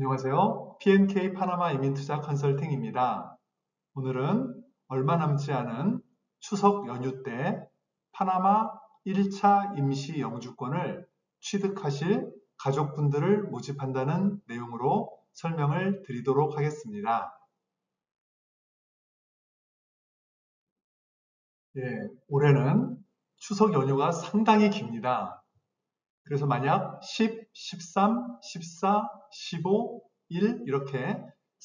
안녕하세요. PNK 파나마 이민투자 컨설팅입니다. 오늘은 얼마 남지 않은 추석 연휴 때 파나마 1차 임시 영주권을 취득하실 가족분들을 모집한다는 내용으로 설명을 드리도록 하겠습니다. 올해는 추석 연휴가 상당히 깁니다. 그래서 만약 10, 13, 14, 15, 1 이렇게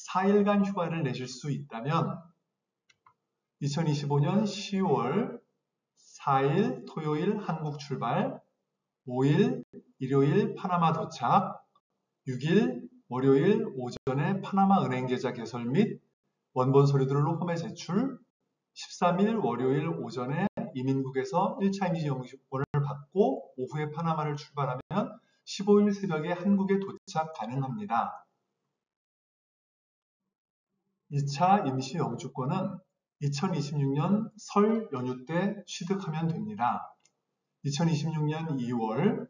4일간 휴가를 내실 수 있다면 2025년 10월 4일 토요일 한국 출발, 5일 일요일 파나마 도착, 6일 월요일 오전에 파나마 은행 계좌 개설 및 원본 서류들을 홈에 제출, 13일 월요일 오전에 이민국에서 1차 임시 영주권을 받고 오후에 파나마를 출발하면 15일 새벽에 한국에 도착 가능합니다. 2차 임시 영주권은 2026년 설 연휴 때 취득하면 됩니다. 2026년 2월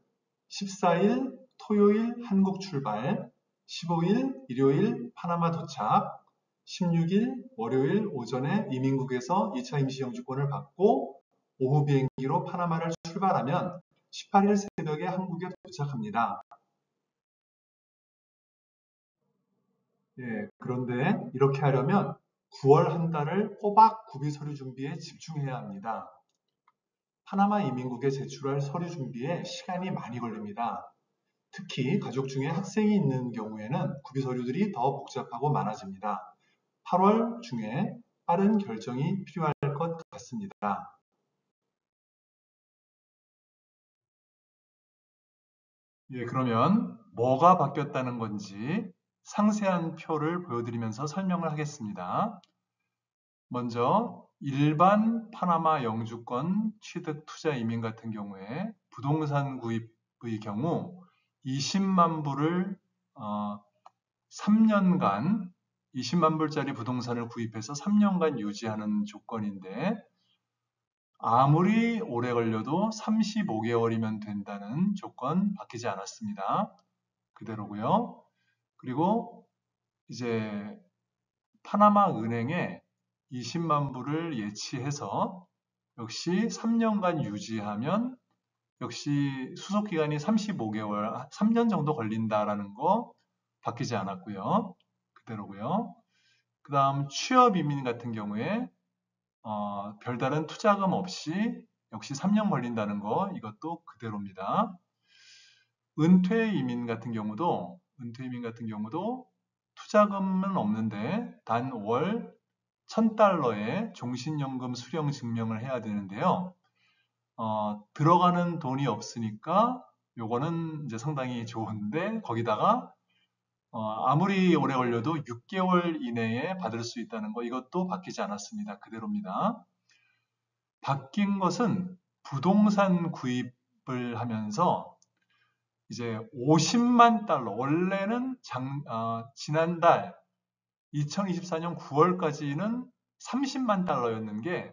14일 토요일 한국 출발, 15일 일요일 파나마 도착, 16일 월요일 오전에 이민국에서 2차 임시 영주권을 받고 오후 비행기로 파나마를 출발하면 18일 새벽에 한국에 도착합니다. 그런데 이렇게 하려면 9월 한 달을 꼬박 구비 서류 준비에 집중해야 합니다. 파나마 이민국에 제출할 서류 준비에 시간이 많이 걸립니다. 특히 가족 중에 학생이 있는 경우에는 구비 서류들이 더 복잡하고 많아집니다. 8월 중에 빠른 결정이 필요할 것 같습니다. 그러면 뭐가 바뀌었다는 건지 상세한 표를 보여드리면서 설명을 하겠습니다. 먼저 일반 파나마 영주권 취득 투자 이민 같은 경우에 부동산 구입의 경우 20만 불을 3년간 20만 불짜리 부동산을 구입해서 3년간 유지하는 조건인데 아무리 오래 걸려도 35개월이면 된다는 조건 바뀌지 않았습니다. 그대로고요. 그리고 이제 파나마 은행에 20만 불을 예치해서 역시 3년간 유지하면 역시 수속기간이 35개월, 3년 정도 걸린다라는 거 바뀌지 않았고요. 그대로고요. 그 다음 취업 이민 같은 경우에 별다른 투자금 없이 역시 3년 걸린다는 거 이것도 그대로입니다. 은퇴 이민 같은 경우도 투자금은 없는데 단 월 1,000달러의 종신연금 수령 증명을 해야 되는데요. 들어가는 돈이 없으니까 요거는 이제 상당히 좋은데 거기다가 아무리 오래 걸려도 6개월 이내에 받을 수 있다는 거 이것도 바뀌지 않았습니다. 그대로입니다. 바뀐 것은 부동산 구입을 하면서 이제 50만 달러 원래는 지난달 2024년 9월까지는 30만 달러였는 게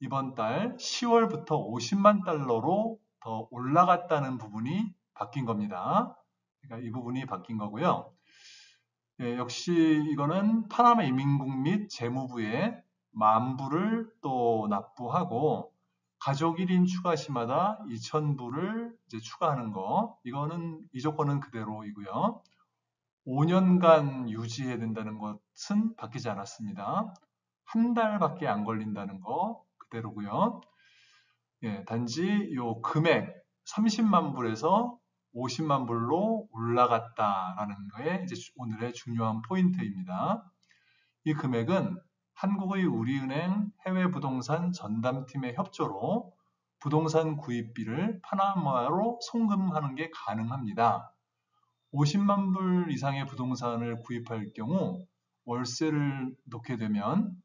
이번 달 10월부터 50만 달러로 더 올라갔다는 부분이 바뀐 겁니다. 그러니까 이 부분이 바뀐 거고요. 역시 이거는 파나마 이민국 및 재무부에 만불을 또 납부하고 가족 1인 추가 시마다 2,000불을 이제 추가하는 거 이거는 이 조건은 그대로이고요. 5년간 유지해야 된다는 것은 바뀌지 않았습니다. 한 달밖에 안 걸린다는 거 그대로고요. 단지 요 금액 30만 불에서 50만 불로 올라갔다라는 게 이제 오늘의 중요한 포인트입니다. 이 금액은 한국의 우리은행 해외부동산 전담팀의 협조로 부동산 구입비를 파나마로 송금하는 게 가능합니다. 50만 불 이상의 부동산을 구입할 경우 월세를 놓게 되면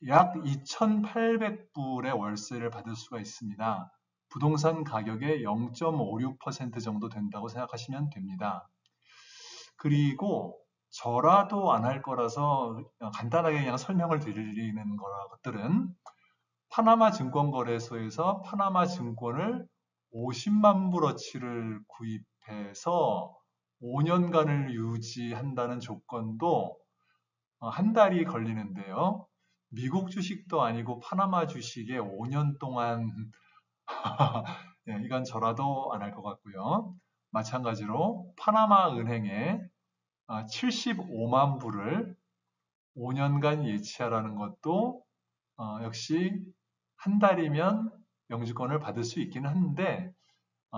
약 2,800불의 월세를 받을 수가 있습니다. 부동산 가격의 0.56% 정도 된다고 생각하시면 됩니다. 그리고 저라도 안 할 거라서 간단하게 그냥 설명을 드리는 것들은 파나마 증권거래소에서 파나마 증권을 50만 불어치를 구입해서 5년간을 유지한다는 조건도 한 달이 걸리는데요. 미국 주식도 아니고 파나마 주식에 5년 동안 네, 이건 저라도 안 할 것 같고요. 마찬가지로 파나마 은행에 75만 불을 5년간 예치하라는 것도 역시 한 달이면 영주권을 받을 수 있긴 한데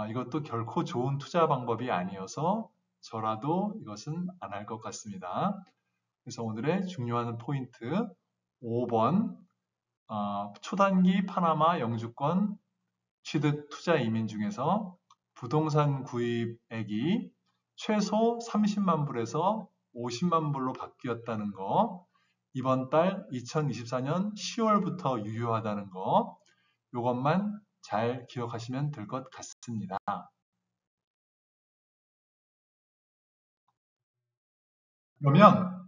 이것도 결코 좋은 투자 방법이 아니어서 저라도 이것은 안 할 것 같습니다. 그래서 오늘의 중요한 포인트 5번 초단기 파나마 영주권 취득 투자 이민 중에서 부동산 구입액이 최소 30만 불에서 50만 불로 바뀌었다는 거, 이번 달 2024년 10월부터 유효하다는 거, 이것만 잘 기억하시면 될 것 같습니다. 그러면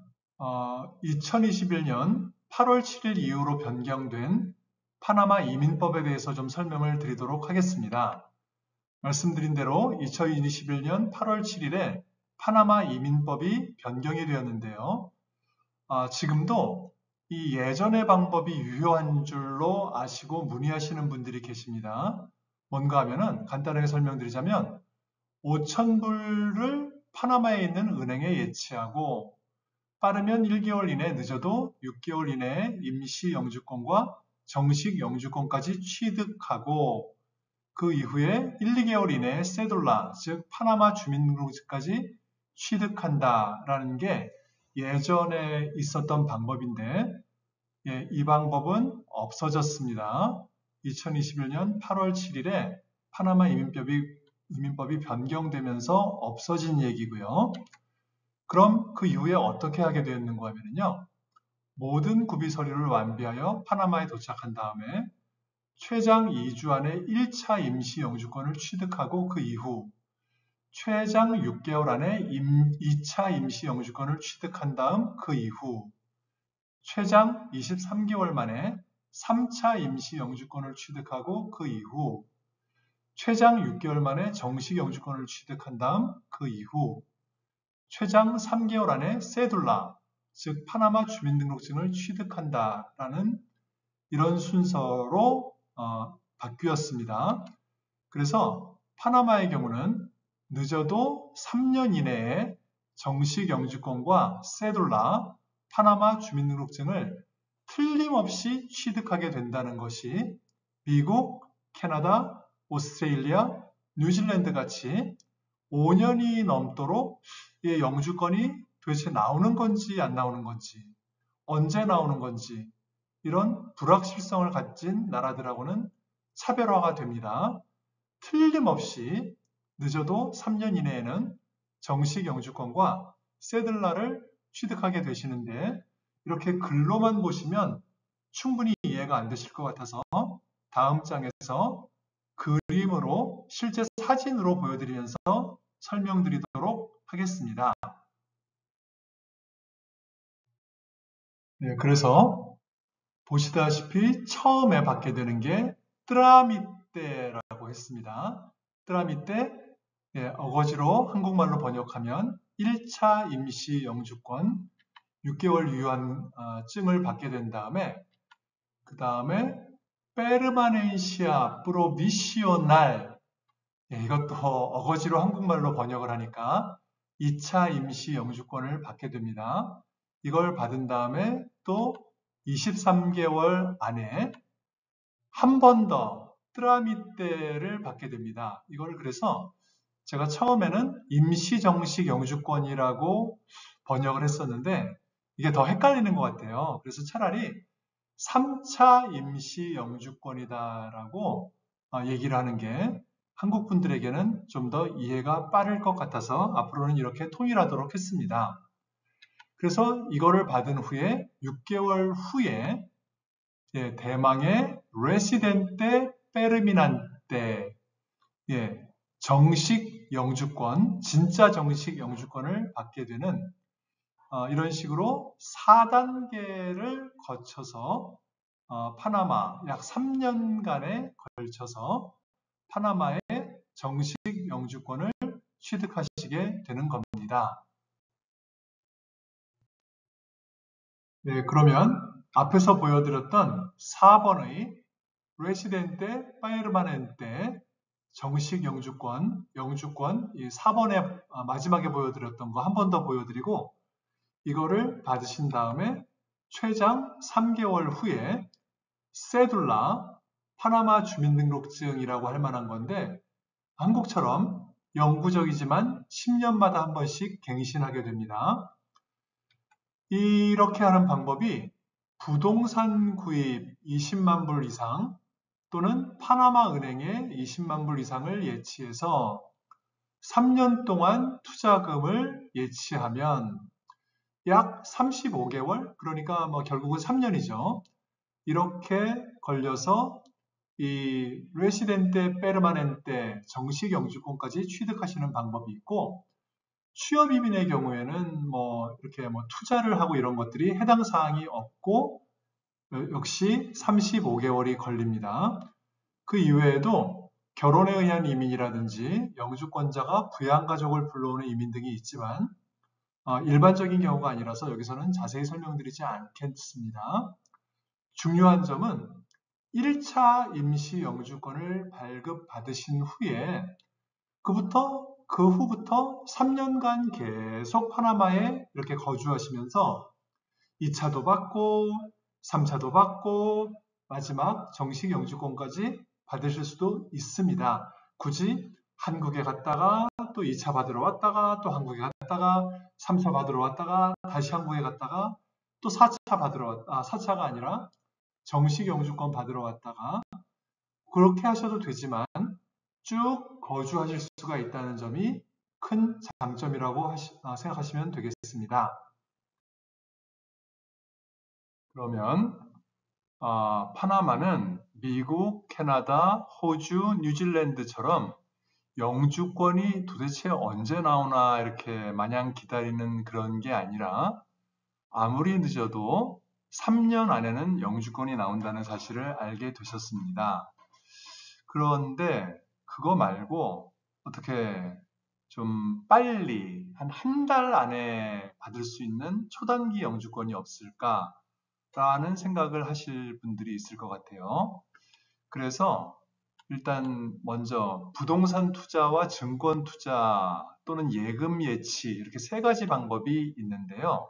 2021년 8월 7일 이후로 변경된 파나마 이민법에 대해서 좀 설명을 드리도록 하겠습니다. 말씀드린 대로 2021년 8월 7일에 파나마 이민법이 변경이 되었는데요. 지금도 이 예전의 방법이 유효한 줄로 아시고 문의하시는 분들이 계십니다. 뭔가 하면은 간단하게 설명드리자면 5,000불을 파나마에 있는 은행에 예치하고 빠르면 1개월 이내, 늦어도 6개월 이내에 임시 영주권과 정식 영주권까지 취득하고 그 이후에 1, 2개월 이내에 세돌라, 즉 파나마 주민등록증까지 취득한다라는 게 예전에 있었던 방법인데 이 방법은 없어졌습니다. 2021년 8월 7일에 파나마 이민법이 변경되면서 없어진 얘기고요. 그럼 그 이후에 어떻게 하게 되었는가 하면요. 모든 구비 서류를 완비하여 파나마에 도착한 다음에 최장 2주 안에 1차 임시 영주권을 취득하고 그 이후 최장 6개월 안에 2차 임시 영주권을 취득한 다음 그 이후 최장 23개월 만에 3차 임시 영주권을 취득하고 그 이후 최장 6개월 만에 정식 영주권을 취득한 다음 그 이후 최장 3개월 안에 세둘라, 즉 파나마 주민등록증을 취득한다라는 이런 순서로 바뀌었습니다. 그래서 파나마의 경우는 늦어도 3년 이내에 정식 영주권과 세둘라, 파나마 주민등록증을 틀림없이 취득하게 된다는 것이 미국, 캐나다, 오스트레일리아, 뉴질랜드 같이 5년이 넘도록 이 영주권이 도대체 나오는 건지 안 나오는 건지, 언제 나오는 건지 이런 불확실성을 가진 나라들하고는 차별화가 됩니다. 틀림없이 늦어도 3년 이내에는 정식 영주권과 세들라를 취득하게 되시는데 이렇게 글로만 보시면 충분히 이해가 안 되실 것 같아서 다음 장에서 그림으로 실제 사진으로 보여드리면서 설명드리도록 하겠습니다. 네, 그래서 보시다시피 처음에 받게 되는 게 뜨라미떼라고 했습니다. 뜨라미떼, 어거지로 한국말로 번역하면 1차 임시 영주권 6개월 유효한 증을 받게 된 다음에 그 다음에 페르마넨시아 프로비시오날, 이것도 어거지로 한국말로 번역을 하니까 2차 임시 영주권을 받게 됩니다. 이걸 받은 다음에 또 23개월 안에 한 번 더 뜨라미떼를 받게 됩니다. 이걸 그래서 제가 처음에는 임시정식 영주권이라고 번역을 했었는데 이게 더 헷갈리는 것 같아요. 그래서 차라리 3차 임시 영주권이다라고 얘기를 하는 게 한국 분들에게는 좀 더 이해가 빠를 것 같아서 앞으로는 이렇게 통일하도록 했습니다. 그래서 이거를 받은 후에 6개월 후에 대망의 레시덴테 페르미난테, 정식 영주권, 진짜 정식 영주권을 받게 되는 이런 식으로 4단계를 거쳐서 파나마 약 3년간에 걸쳐서 파나마의 정식 영주권을 취득하시게 되는 겁니다. 방법입니다. 네, 그러면 앞에서 보여드렸던 4번의 레시덴테 파르마넨테 정식 영주권 이 4번에 마지막에 보여드렸던 거 한 번 더 보여드리고 이거를 받으신 다음에 최장 3개월 후에 세둘라 파나마 주민등록증이라고 할 만한 건데 한국처럼 영구적이지만 10년마다 한 번씩 갱신하게 됩니다. 이렇게 하는 방법이 부동산 구입 20만 불 이상 또는 파나마 은행에 20만 불 이상을 예치해서 3년 동안 투자금을 예치하면 약 35개월, 그러니까 결국은 3년이죠. 이렇게 걸려서 이 레시덴테 페르마넨테 정식 영주권까지 취득하시는 방법이 있고, 취업 이민의 경우에는 이렇게 투자를 하고 이런 것들이 해당 사항이 없고 역시 35개월이 걸립니다. 그 이외에도 결혼에 의한 이민이라든지 영주권자가 부양가족을 불러오는 이민 등이 있지만 일반적인 경우가 아니라서 여기서는 자세히 설명드리지 않겠습니다. 중요한 점은 1차 임시 영주권을 발급받으신 후에 그 후부터 3년간 계속 파나마에 이렇게 거주하시면서 2차도 받고 3차도 받고 마지막 정식 영주권까지 받으실 수도 있습니다. 굳이 한국에 갔다가 또 2차 받으러 왔다가 또 한국에 갔다가 3차 받으러 왔다가 다시 한국에 갔다가 또 4차가 아니라 정식 영주권 받으러 왔다가 그렇게 하셔도 되지만 쭉 거주하실 수가 있다는 점이 큰 장점이라고 생각하시면 되겠습니다. 그러면 파나마는 미국, 캐나다, 호주, 뉴질랜드처럼 영주권이 도대체 언제 나오나 이렇게 마냥 기다리는 그런 게 아니라 아무리 늦어도 3년 안에는 영주권이 나온다는 사실을 알게 되셨습니다. 그런데 그거 말고 어떻게 좀 빨리 한 달 안에 받을 수 있는 초단기 영주권이 없을까? 라는 생각을 하실 분들이 있을 것 같아요. 그래서 일단 먼저 부동산 투자와 증권 투자 또는 예금 예치 이렇게 세 가지 방법이 있는데요.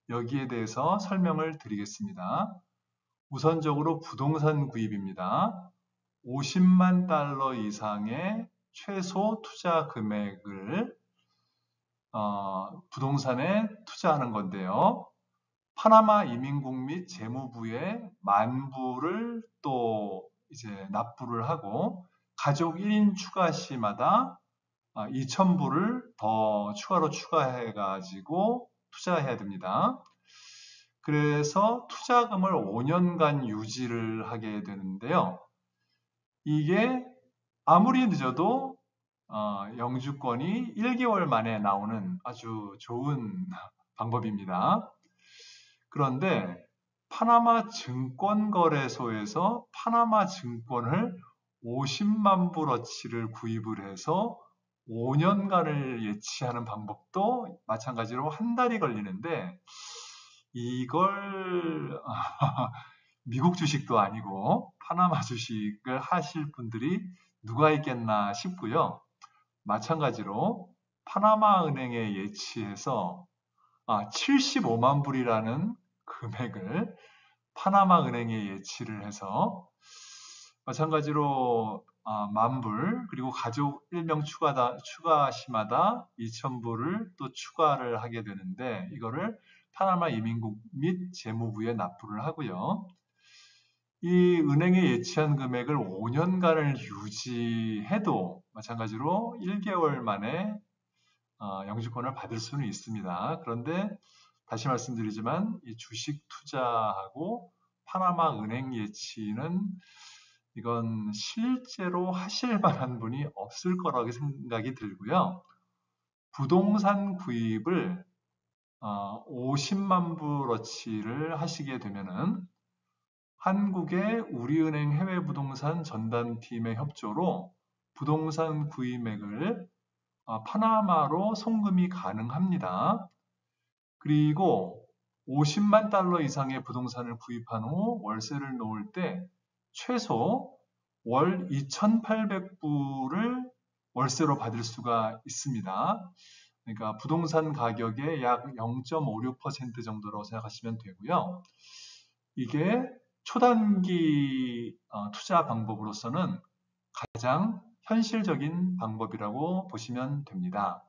여기에 대해서 설명을 드리겠습니다. 우선적으로 부동산 구입입니다. 50만 달러 이상의 최소 투자 금액을 부동산에 투자하는 건데요. 파나마 이민국 및 재무부에 10,000불을 또 이제 납부를 하고 가족 1인 추가 시마다 2,000불을 더 추가로 추가해 가지고 투자해야 됩니다. 그래서 투자금을 5년간 유지를 하게 되는데요. 이게 아무리 늦어도 영주권이 1개월 만에 나오는 아주 좋은 방법입니다. 그런데 파나마 증권거래소에서 파나마 증권을 50만 불어치를 구입을 해서 5년간을 예치하는 방법도 마찬가지로 한 달이 걸리는데 이걸 미국 주식도 아니고 파나마 주식을 하실 분들이 누가 있겠나 싶고요. 마찬가지로 파나마 은행에 예치해서 75만 불이라는 금액을 파나마 은행에 예치를 해서 마찬가지로 10,000불 그리고 가족 1명 추가 시마다 2,000불을 또 추가를 하게 되는데 이거를 파나마 이민국 및 재무부에 납부를 하고요. 이 은행에 예치한 금액을 5년간을 유지해도 마찬가지로 1개월 만에 영주권을 받을 수는 있습니다. 그런데 다시 말씀드리지만 이 주식 투자하고 파나마 은행 예치는 이건 실제로 하실 만한 분이 없을 거라고 생각이 들고요. 부동산 구입을 50만 불어치를 하시게 되면은 한국의 우리은행 해외부동산 전담팀의 협조로 부동산 구입액을 파나마로 송금이 가능합니다. 그리고 50만 달러 이상의 부동산을 구입한 후 월세를 놓을 때 최소 월 2,800불을 월세로 받을 수가 있습니다. 그러니까 부동산 가격의 약 0.56% 정도로 생각하시면 되고요. 이게 초단기 투자 방법으로서는 가장 현실적인 방법이라고 보시면 됩니다.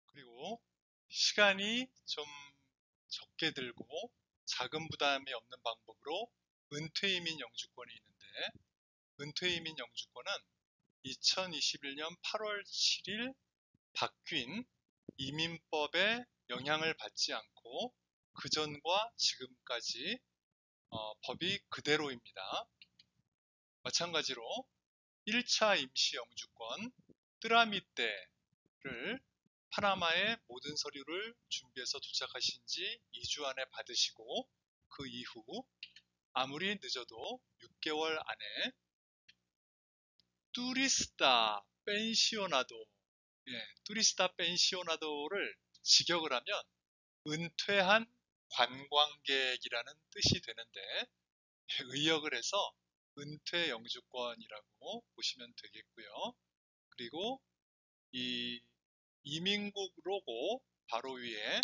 그리고 시간이 좀 적게 들고 자금 부담이 없는 방법으로 은퇴이민 영주권이 있는데, 은퇴이민 영주권은 2021년 8월 7일 바뀐 이민법에 영향을 받지 않고 그전과 지금까지 법이 그대로입니다. 마찬가지로 1차 임시 영주권 뜨라미 때를 파나마에 모든 서류를 준비해서 도착하신 지 2주 안에 받으시고, 그 이후 아무리 늦어도 6개월 안에 뚜리스타 펜시오나도, 뚜리스타 펜시오나도를 직역을 하면 은퇴한 관광객이라는 뜻이 되는데, 의역을 해서 은퇴 영주권이라고 보시면 되겠고요. 그리고 이 이민국 로고 바로 위에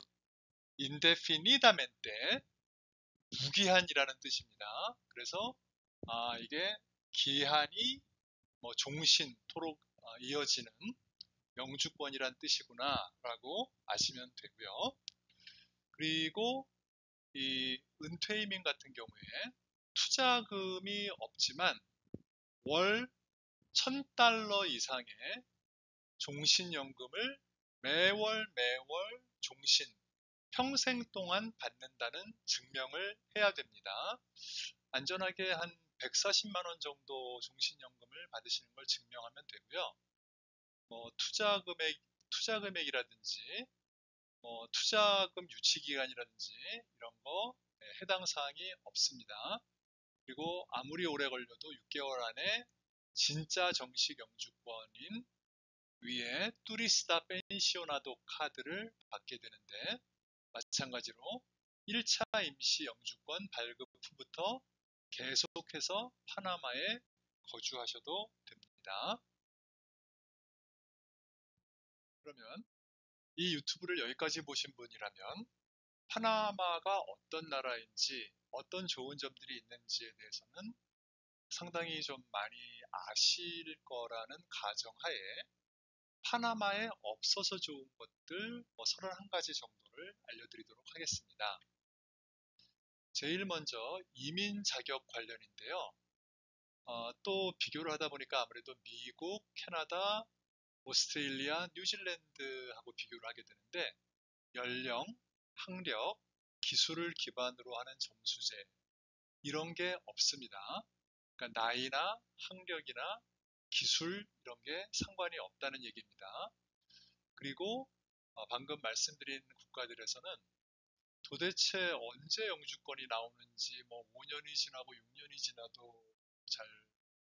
인데피니다멘테, 무기한이라는 뜻입니다. 그래서 이게 기한이 종신토록 이어지는 영주권이란 뜻이구나 라고 아시면 되고요. 그리고 이 은퇴이민 같은 경우에 투자금이 없지만 월 1,000달러 이상의 종신연금을 매월 종신 평생 동안 받는다는 증명을 해야 됩니다. 안전하게 한 140만 원 정도 종신연금을 받으시는 걸 증명하면 되고요. 투자금액이라든지 투자금 유치기간이라든지 이런 거 해당 사항이 없습니다. 그리고 아무리 오래 걸려도 6개월 안에 진짜 정식 영주권인 위에 뚜리스타 펜시오나도 카드를 받게 되는데, 마찬가지로 1차 임시 영주권 발급 후부터 계속해서 파나마에 거주하셔도 됩니다. 그러면 이 유튜브를 여기까지 보신 분이라면 파나마가 어떤 나라인지, 어떤 좋은 점들이 있는지에 대해서는 상당히 좀 많이 아실 거라는 가정하에 파나마에 없어서 좋은 것들 31가지 정도를 알려드리도록 하겠습니다. 제일 먼저 이민 자격 관련인데요. 또 비교를 하다 보니까 아무래도 미국, 캐나다, 오스트레일리아, 뉴질랜드하고 비교를 하게 되는데, 연령, 학력, 기술을 기반으로 하는 점수제 이런 게 없습니다. 그러니까 나이나 학력이나 기술 이런 게 상관이 없다는 얘기입니다. 그리고 방금 말씀드린 국가들에서는 도대체 언제 영주권이 나오는지 5년이 지나고 6년이 지나도 잘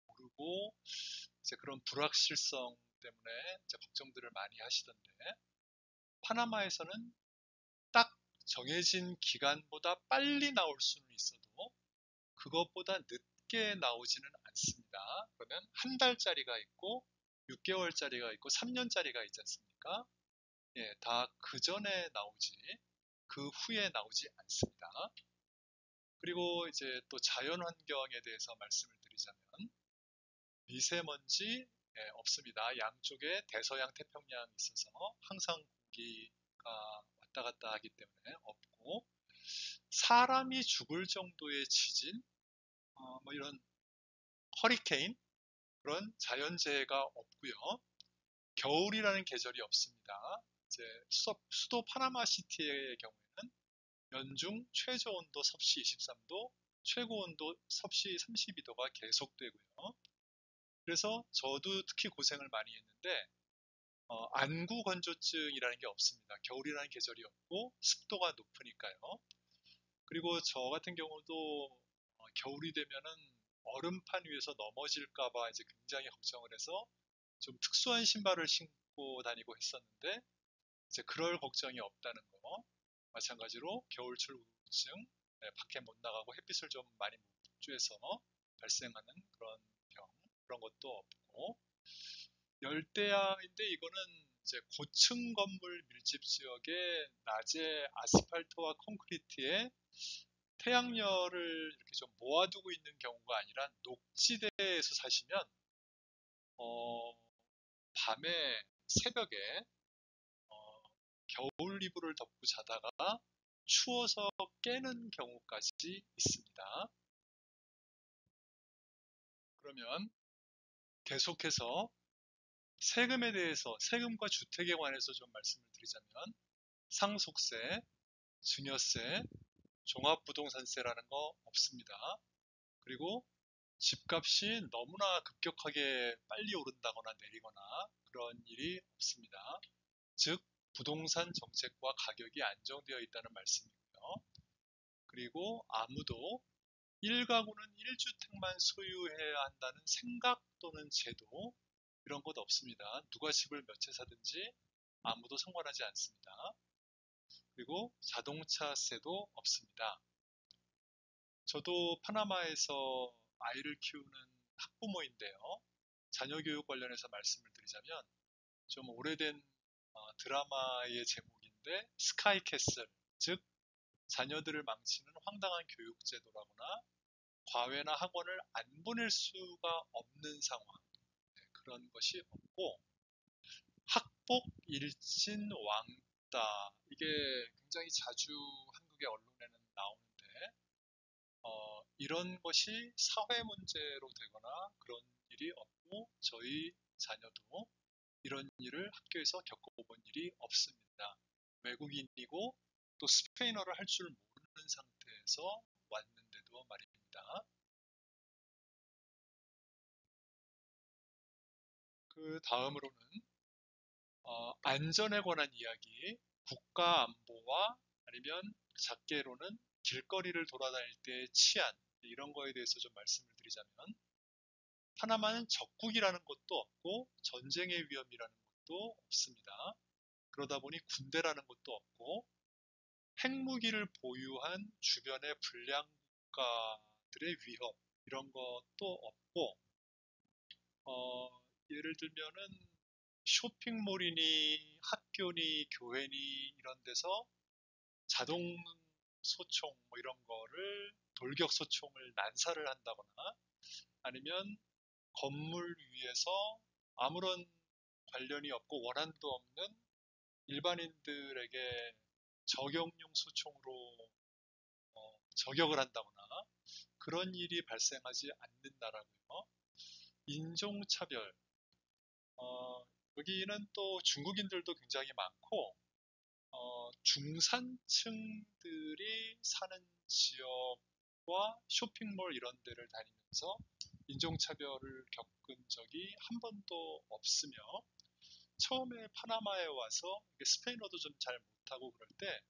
모르고 이제 그런 불확실성 때문에 이제 걱정들을 많이 하시던데, 파나마에서는 딱 정해진 기간보다 빨리 나올 수는 있어도 그것보다 늦게 나오지는 않습니다. 그러면 한 달짜리가 있고 6개월짜리가 있고 3년짜리가 있지 않습니까? 다 그 전에 나오지 그 후에 나오지 않습니다. 그리고 이제 또 자연 환경에 대해서 말씀을 드리자면 미세먼지 없습니다. 양쪽에 대서양 태평양이 있어서 항상 공기가 왔다 갔다 하기 때문에 없고, 사람이 죽을 정도의 지진, 이런 허리케인 그런 자연재해가 없고요. 겨울이라는 계절이 없습니다. 이제 수도 파나마시티의 경우에는 연중 최저 온도 섭씨 23도, 최고 온도 섭씨 32도가 계속되고요. 그래서 저도 특히 고생을 많이 했는데 안구 건조증이라는 게 없습니다. 겨울이라는 계절이 없고 습도가 높으니까요. 그리고 저 같은 경우도 겨울이 되면은 얼음판 위에서 넘어질까봐 이제 굉장히 걱정을 해서 좀 특수한 신발을 신고 다니고 했었는데 이제 그럴 걱정이 없다는 거. 마찬가지로 겨울철 우울증, 밖에 못 나가고 햇빛을 좀 많이 못 쬐서 발생하는 그런 병, 그런 것도 없고, 열대야인데 이거는 이제 고층 건물 밀집 지역에 낮에 아스팔트와 콘크리트에 태양열을 이렇게 좀 모아두고 있는 경우가 아니라 녹지대에서 사시면 밤에 새벽에 겨울 이불을 덮고 자다가 추워서 깨는 경우까지 있습니다. 그러면 계속해서 세금에 대해서, 세금과 주택에 관해서 좀 말씀을 드리자면 상속세, 증여세, 종합부동산세라는 거 없습니다. 그리고 집값이 너무나 급격하게 빨리 오른다거나 내리거나 그런 일이 없습니다. 즉, 부동산 정책과 가격이 안정되어 있다는 말씀이고요. 그리고 아무도 1가구는 1주택만 소유해야 한다는 생각 또는 제도 이런 것 없습니다. 누가 집을 몇 채 사든지 아무도 상관하지 않습니다. 그리고 자동차세도 없습니다. 저도 파나마에서 아이를 키우는 학부모인데요. 자녀 교육 관련해서 말씀을 드리자면 좀 오래된 드라마의 제목인데 스카이캐슬, 즉 자녀들을 망치는 황당한 교육제도라거나 과외나 학원을 안 보낼 수가 없는 상황, 그런 것이 없고 학복 일진 왕따, 이게 굉장히 자주 한국의 언론에는 나오는데 이런 것이 사회 문제로 되거나 그런 일이 없고 저희 자녀도 이런 일을 학교에서 겪어본 일이 없습니다. 외국인이고 또 스페인어를 할 줄 모르는 상태에서 왔는데도 말입니다. 그 다음으로는 안전에 관한 이야기, 국가 안보와 아니면 작게로는 길거리를 돌아다닐 때의 치안, 이런 거에 대해서 좀 말씀을 드리자면 파나마는 적국이라는 것도 없고 전쟁의 위험이라는 것도 없습니다. 그러다 보니 군대라는 것도 없고 핵무기를 보유한 주변의 불량 국가들의 위협 이런 것도 없고 예를 들면은 쇼핑몰이니 학교니 교회니 이런 데서 자동 소총 뭐 이런 거를 돌격 소총을 난사를 한다거나 아니면 건물 위에서 아무런 관련이 없고 원한도 없는 일반인들에게 저격용 소총으로 저격을 한다거나 그런 일이 발생하지 않는 나라고요. 인종차별, 여기는 또 중국인들도 굉장히 많고 중산층들이 사는 지역과 쇼핑몰 이런 데를 다니면서 인종차별을 겪은 적이 한 번도 없으며 처음에 파나마에 와서 스페인어도 좀 잘 못하고 그럴 때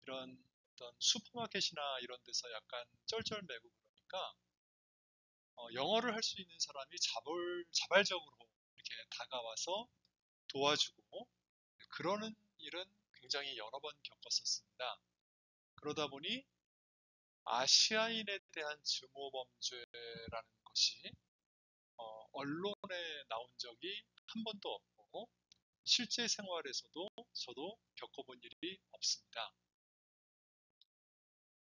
이런 어떤 슈퍼마켓이나 이런 데서 약간 쩔쩔매고 그러니까 영어를 할 수 있는 사람이 자발적으로 이렇게 다가와서 도와주고 그러는 일은 굉장히 여러 번 겪었었습니다. 그러다 보니 아시아인에 대한 증오범죄라는 것이 언론에 나온 적이 한 번도 없고 실제 생활에서도 저도 겪어본 일이 없습니다.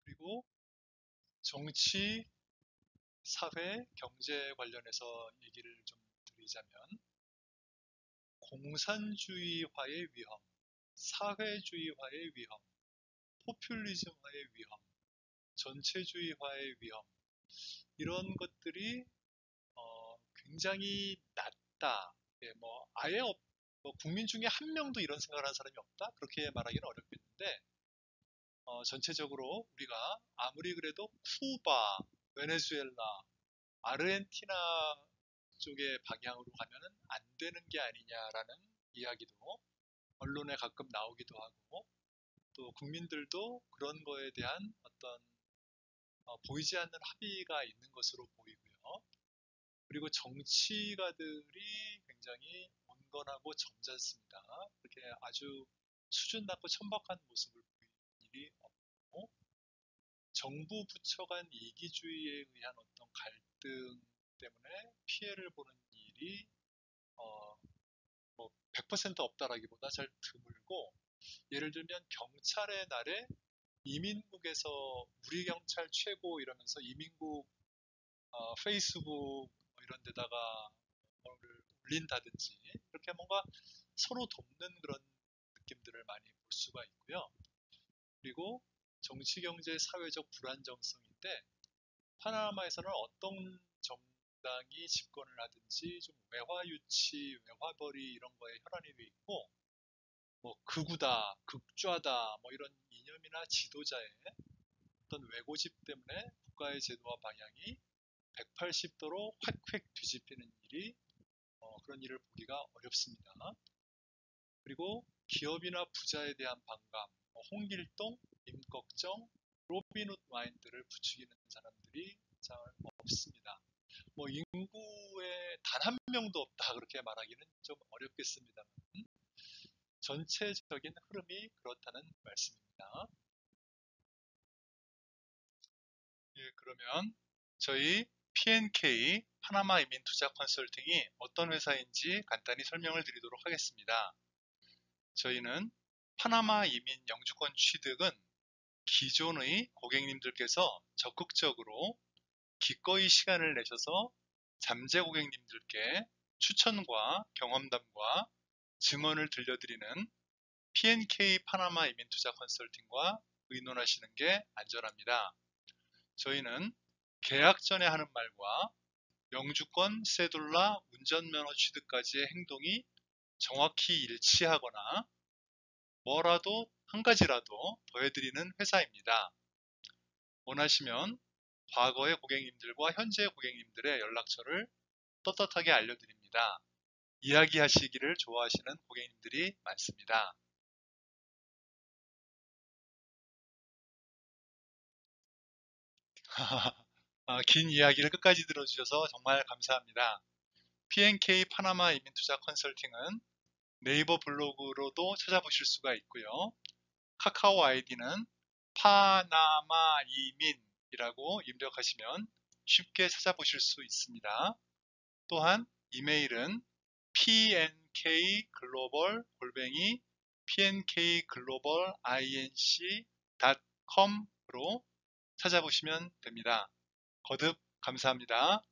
그리고 정치, 사회, 경제 관련해서 얘기를 좀 드리자면 공산주의화의 위험, 사회주의화의 위험, 포퓰리즘화의 위험, 전체주의화의 위험 이런 것들이 굉장히 낮다. 예, 뭐 아예 뭐 국민 중에 한 명도 이런 생각을 하는 사람이 없다. 그렇게 말하기는 어렵겠는데 전체적으로 우리가 아무리 그래도 쿠바, 베네수엘라, 아르헨티나 쪽의 방향으로 가면은 안 되는 게 아니냐라는 이야기도 언론에 가끔 나오기도 하고 또 국민들도 그런 거에 대한 어떤 보이지 않는 합의가 있는 것으로 보이고요. 그리고 정치가들이 굉장히 온건하고 점잖습니다. 그렇게 아주 수준 낮고 천박한 모습을 보이는 일이 없고, 정부 부처 간 이기주의에 의한 어떤 갈등 때문에 피해를 보는 일이 100% 없다라기보다 잘 드물고, 예를 들면 경찰의 날에 이민국에서 우리 경찰 최고 이러면서 이민국 페이스북 이런 데다가 뭐를 올린다든지, 그렇게 뭔가 서로 돕는 그런 느낌들을 많이 볼 수가 있고요. 그리고 정치, 경제, 사회적 불안정성인데, 파나마에서는 어떤 정당이 집권을 하든지 좀 외화 유치, 외화벌이 이런 거에 혈안이 돼 있고, 뭐 극우다, 극좌다, 뭐 이런 이념이나 지도자의 어떤 왜고집 때문에 국가의 제도와 방향이 180도로 획획 뒤집히는 일이 그런 일을 보기가 어렵습니다. 그리고 기업이나 부자에 대한 반감, 홍길동, 임꺽정, 로빈훗 마인드를 부추기는 사람들이 잘 없습니다. 뭐 인구에 단 한 명도 없다 그렇게 말하기는 좀 어렵겠습니다만, 전체적인 흐름이 그렇다는 말씀입니다. 예, 그러면 저희 P&K 파나마 이민 투자 컨설팅이 어떤 회사인지 간단히 설명을 드리도록 하겠습니다. 저희는 파나마 이민 영주권 취득은 기존의 고객님들께서 적극적으로 기꺼이 시간을 내셔서 잠재 고객님들께 추천과 경험담과 증언을 들려드리는 P&K 파나마 이민 투자 컨설팅과 의논하시는 게 안전합니다. 저희는 계약 전에 하는 말과 영주권, 세둘라, 운전면허 취득까지의 행동이 정확히 일치하거나 뭐라도 한 가지라도 더해드리는 회사입니다. 원하시면 과거의 고객님들과 현재의 고객님들의 연락처를 떳떳하게 알려드립니다. 이야기하시기를 좋아하시는 고객님들이 많습니다. 긴 이야기를 끝까지 들어주셔서 정말 감사합니다. P&K 파나마 이민투자 컨설팅은 네이버 블로그로도 찾아보실 수가 있고요. 카카오 아이디는 파나마 이민이라고 입력하시면 쉽게 찾아보실 수 있습니다. 또한 이메일은 pnkglobal@pnkglobal.inc.com으로 찾아보시면 됩니다. 거듭 감사합니다.